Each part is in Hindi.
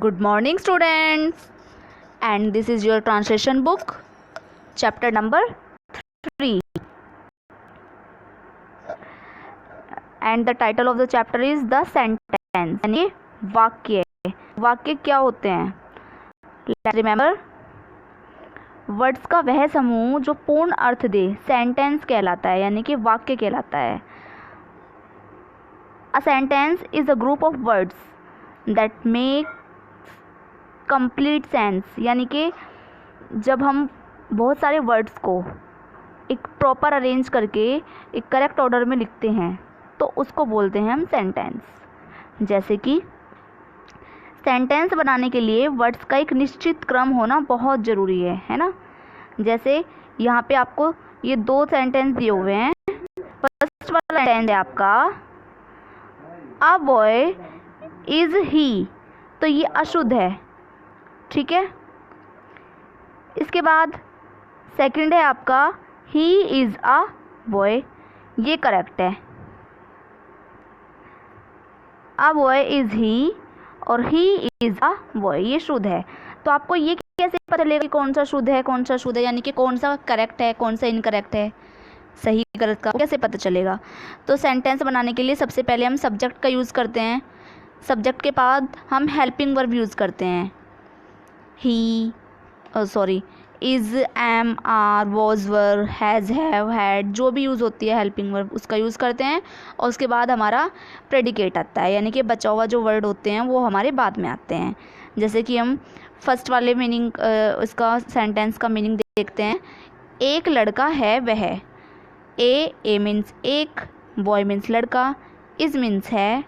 Good morning, students, and this is your translation book, chapter number 3, and the title of the chapter is the sentence, यानी वाक्य. वाक्य क्या होते हैं? Let's remember, वर्ड्स का वह समूह जो पूर्ण अर्थ दे सेंटेंस कहलाता है, यानी कि वाक्य कहलाता है. A sentence is a group of words that make complete sense, यानी कि जब हम बहुत सारे वर्ड्स को एक प्रॉपर अरेंज करके एक करेक्ट ऑर्डर में लिखते हैं तो उसको बोलते हैं हम सेंटेंस. जैसे कि सेंटेंस बनाने के लिए वर्ड्स का एक निश्चित क्रम होना बहुत ज़रूरी है ना. जैसे यहाँ पे आपको ये 2 सेंटेंस दिए हुए हैं. फर्स्ट वाला सेंटेंस है आपका अ बॉय इज़ ही, तो ये अशुद्ध है, ठीक है. इसके बाद सेकंड है आपका ही इज़ अ बॉय, ये करेक्ट है. अ बॉय इज़ ही और ही इज़ अ बॉय, ये शुद्ध है. तो आपको ये कैसे पता चलेगा कि कौन सा शुद्ध है कौन सा शुद्ध है, यानी कि कौन सा करेक्ट है कौन सा इनकरेक्ट है, सही गलत का कैसे पता चलेगा? तो सेंटेंस बनाने के लिए सबसे पहले हम सब्जेक्ट का यूज़ करते हैं. सब्जेक्ट के बाद हम हेल्पिंग वर्ब यूज़ करते हैं. He is, am, are, was, were, has, have, had, जो भी यूज़ होती है हेल्पिंग वर्ब उसका यूज़ करते हैं. और उसके बाद हमारा प्रेडिकेट आता है, यानी कि बचा हुआ जो वर्ड होते हैं वो हमारे बाद में आते हैं. जैसे कि हम फर्स्ट वाले मीनिंग इसका सेंटेंस का मीनिंग देखते हैं. एक लड़का है वह. ए मीन्स एक, बॉय मीन्स लड़का, इज़ मीन्स है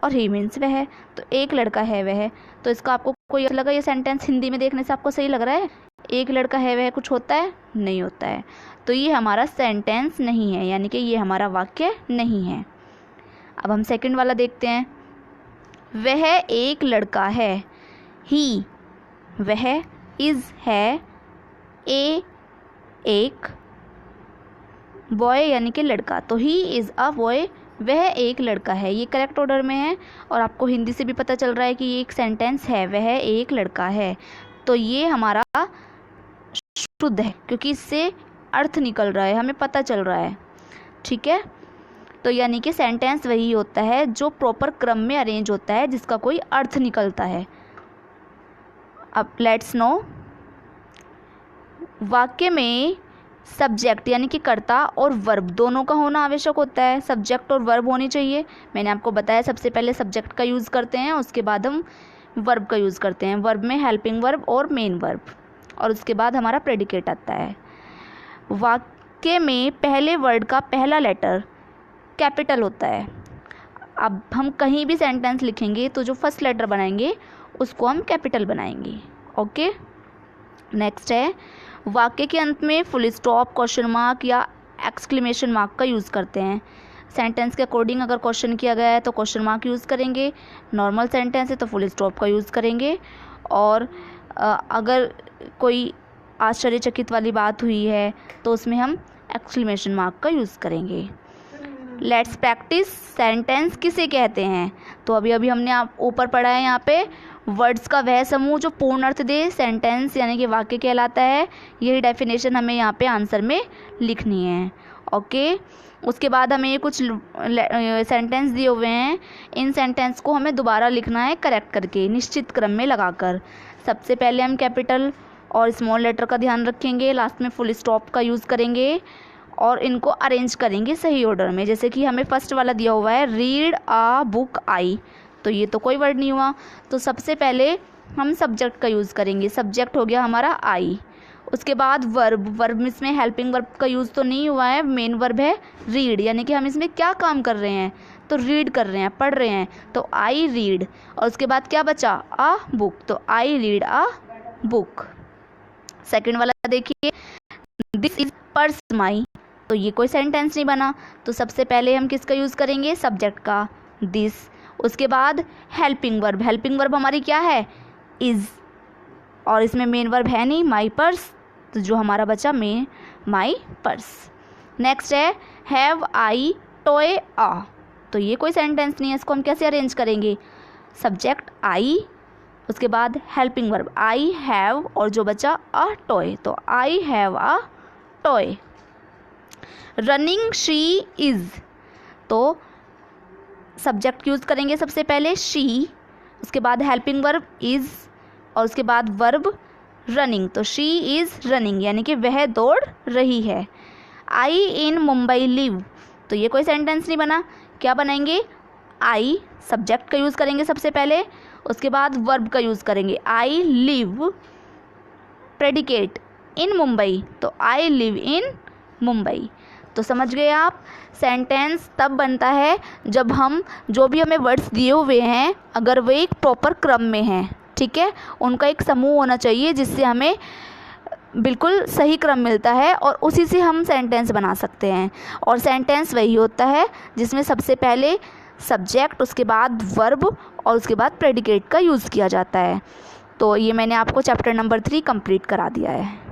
और ही मीन्स वह. तो एक लड़का है वह, तो इसका आपको कोई लगा ये सेंटेंस हिंदी में देखने से आपको सही लग रहा है? एक लड़का है वह कुछ होता है? नहीं होता है. तो ये हमारा सेंटेंस नहीं है, यानी कि ये हमारा वाक्य नहीं है. अब हम सेकंड वाला देखते हैं. वह एक लड़का है. ही, वह, इज़ है, ए एक, बॉय यानी कि लड़का, तो ही इज़ अ बॉय, वह एक लड़का है. ये करेक्ट ऑर्डर में है और आपको हिंदी से भी पता चल रहा है कि ये एक सेंटेंस है, वह एक लड़का है. तो ये हमारा शुद्ध है क्योंकि इससे अर्थ निकल रहा है, हमें पता चल रहा है, ठीक है. तो यानी कि सेंटेंस वही होता है जो प्रॉपर क्रम में अरेंज होता है, जिसका कोई अर्थ निकलता है. अब लेट्स नो, वाक्य में सब्जेक्ट यानी कि कर्ता और वर्ब दोनों का होना आवश्यक होता है. सब्जेक्ट और वर्ब होनी चाहिए. मैंने आपको बताया सबसे पहले सब्जेक्ट का यूज़ करते हैं, उसके बाद हम वर्ब का यूज़ करते हैं. वर्ब में हेल्पिंग वर्ब और मेन वर्ब, और उसके बाद हमारा प्रेडिकेट आता है. वाक्य में पहले वर्ड का पहला लेटर कैपिटल होता है. अब हम कहीं भी सेंटेंस लिखेंगे तो जो फर्स्ट लेटर बनाएंगे उसको हम कैपिटल बनाएंगे. ओके. नेक्स्ट है, वाक्य के अंत में फुल स्टॉप, क्वेश्चन मार्क या एक्सक्लेमेशन मार्क का यूज़ करते हैं. सेंटेंस के अकॉर्डिंग अगर क्वेश्चन किया गया है तो क्वेश्चन मार्क यूज़ करेंगे, नॉर्मल सेंटेंस है तो फुल स्टॉप का यूज़ करेंगे, और अगर कोई आश्चर्यचकित वाली बात हुई है तो उसमें हम एक्सक्लेमेशन मार्क का यूज़ करेंगे. Let's practice. सेंटेंस किसे कहते हैं? तो अभी हमने आप ऊपर पढ़ा है यहाँ पे, वर्ड्स का वह समूह जो पूर्ण अर्थ दे सेंटेंस यानी कि वाक्य कहलाता है. यही डेफिनेशन हमें यहाँ पे आंसर में लिखनी है. ओके. उसके बाद हमें ये कुछ सेंटेंस दिए हुए हैं. इन सेंटेंस को हमें दोबारा लिखना है करेक्ट करके, निश्चित क्रम में लगाकर. सबसे पहले हम कैपिटल और स्मॉल लेटर का ध्यान रखेंगे, लास्ट में फुल स्टॉप का यूज़ करेंगे और इनको अरेंज करेंगे सही ऑर्डर में. जैसे कि हमें फर्स्ट वाला दिया हुआ है रीड आ बुक आई, तो ये तो कोई वर्ड नहीं हुआ. तो सबसे पहले हम सब्जेक्ट का यूज़ करेंगे. सब्जेक्ट हो गया हमारा आई. उसके बाद वर्ब में इसमें हेल्पिंग वर्ब का यूज़ तो नहीं हुआ है, मेन वर्ब है रीड, यानी कि हम इसमें क्या काम कर रहे हैं? तो रीड कर रहे हैं, पढ़ रहे हैं, तो आई रीड. और उसके बाद क्या बचा? अ बुक, तो I read a book. Second वाला देखिए, दिस इज पर्स माई, तो ये कोई सेंटेंस नहीं बना. तो सबसे पहले हम किसका यूज़ करेंगे? सब्जेक्ट का, दिस. उसके बाद हेल्पिंग वर्ब. हेल्पिंग वर्ब हमारी क्या है? इज़, और इसमें मेन वर्ब है नहीं, माई पर्स, तो जो हमारा बचा मेन माई पर्स. नेक्स्ट है हैव आई टॉय अ, तो ये कोई सेंटेंस नहीं है, इसको हम कैसे अरेंज करेंगे? सब्जेक्ट आई, उसके बाद हेल्पिंग वर्ब आई हैव और जो बचा अ टॉय, तो I have a toy. Running she is, तो सब्जेक्ट यूज़ करेंगे सबसे पहले शी, उसके बाद हेल्पिंग वर्ब इज़ और उसके बाद वर्ब रनिंग, तो शी इज़ रनिंग यानी कि वह दौड़ रही है। आई इन मुंबई लिव, तो ये कोई सेंटेंस नहीं बना, क्या बनाएंगे, आई सब्जेक्ट का यूज़ करेंगे सबसे पहले, उसके बाद वर्ब का यूज़ करेंगे, आई लिव प्रेडिकेट इन मुंबई, तो आई लिव इन मुंबई। तो समझ गए आप, सेंटेंस तब बनता है जब हम जो भी हमें वर्ड्स दिए हुए हैं अगर वे एक प्रॉपर क्रम में हैं, ठीक है, उनका एक समूह होना चाहिए जिससे हमें बिल्कुल सही क्रम मिलता है और उसी से हम सेंटेंस बना सकते हैं। और सेंटेंस वही होता है जिसमें सबसे पहले सब्जेक्ट, उसके बाद वर्ब और उसके बाद प्रेडिकेट का यूज़ किया जाता है। तो ये मैंने आपको चैप्टर नंबर 3 कंप्लीट करा दिया है।